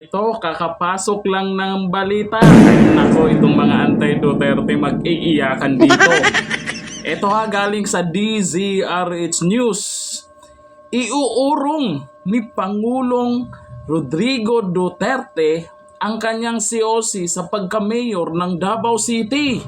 Ito, kakapasok lang ng balita. Nako, itong mga anti-Duterte mag-iiyakan dito. Ito ha, galing sa DZRH News. Iuurong ni Pangulong Rodrigo Duterte ang kanyang COC sa pagka-mayor ng Davao City.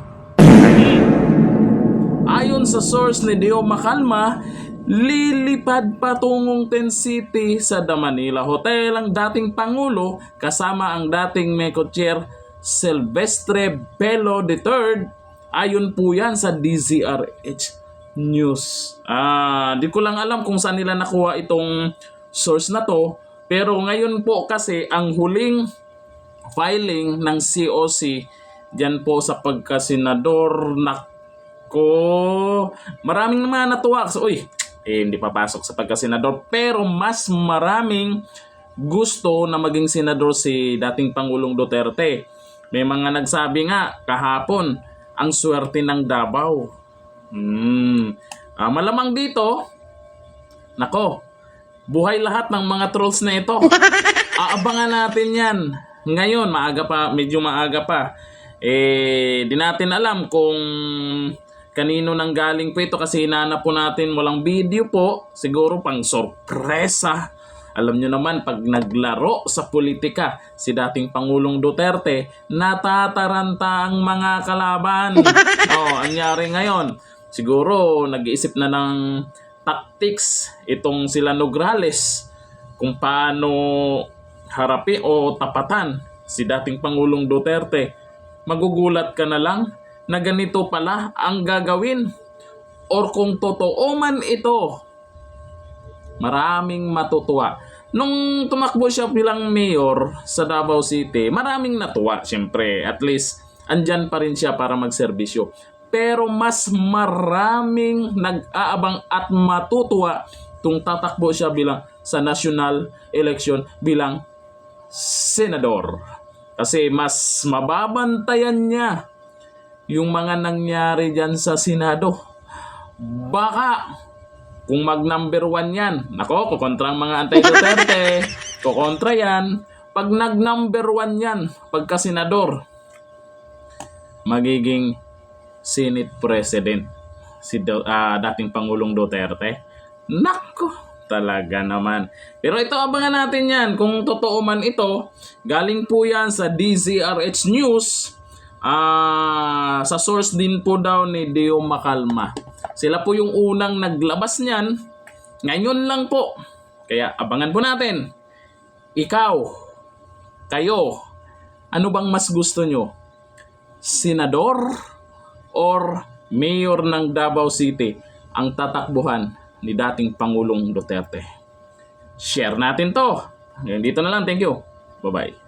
Ayon sa source ni Dio Macalma, lilipad patungong Ten City sa The Manila Hotel ang dating Pangulo kasama ang dating Meco Chair Silvestre Bello III. Ayon po yan sa DZRH News. Di ko lang alam kung saan nila nakuha itong source na to. Pero ngayon po kasi ang huling filing ng COC dyan po sa pagkasenador maraming naman natuwa. So, hindi papasok sa pagkasenador. Pero mas maraming gusto na maging senador si dating Pangulong Duterte. May mga nagsabi nga kahapon, ang swerte ng Davao. Malamang dito, nako, buhay lahat ng mga trolls na ito. Aabangan natin yan. Ngayon, medyo maaga pa. Di natin alam kung kanino nang galing po ito kasi hinanap po natin, walang video po. Siguro pang sorpresa. Alam nyo naman, pag naglaro sa politika si dating Pangulong Duterte, natataranta ang mga kalaban. Anyari ngayon, siguro nag-iisip na ng tactics itong sila Nograles kung paano harapi o tapatan si dating Pangulong Duterte. Magugulat ka na lang na ganito pala ang gagawin. Or kung totoo man ito, maraming matutuwa. Nung tumakbo siya bilang mayor sa Davao City, maraming natuwa. Siyempre, at least, andyan pa rin siya para magserbisyo. Pero mas maraming nag-aabang at matutuwa kung tatakbo siya sa national election bilang senador. Kasi mas mababantayan niya yung mga nangyari dyan sa Senado. Baka kung mag-number 1 yan, nako, kukontra ang mga anti-Duterte, kukontra yan. Pag nag-number 1 yan, pagka-senador, magiging Senate President si dating Pangulong Duterte. Nako, talaga naman. Pero ito, abangan natin yan. Kung totoo man ito, galing po yan sa DZRH News. Sa source din po daw ni Dio Macalma. Sila po yung unang naglabas niyan. Ngayon lang po. Kaya abangan po natin. Ikaw, kayo, ano bang mas gusto nyo? Senador or mayor ng Davao City ang tatakbuhan ni dating Pangulong Duterte? Share natin to. Ngayon dito na lang. Thank you. Bye-bye.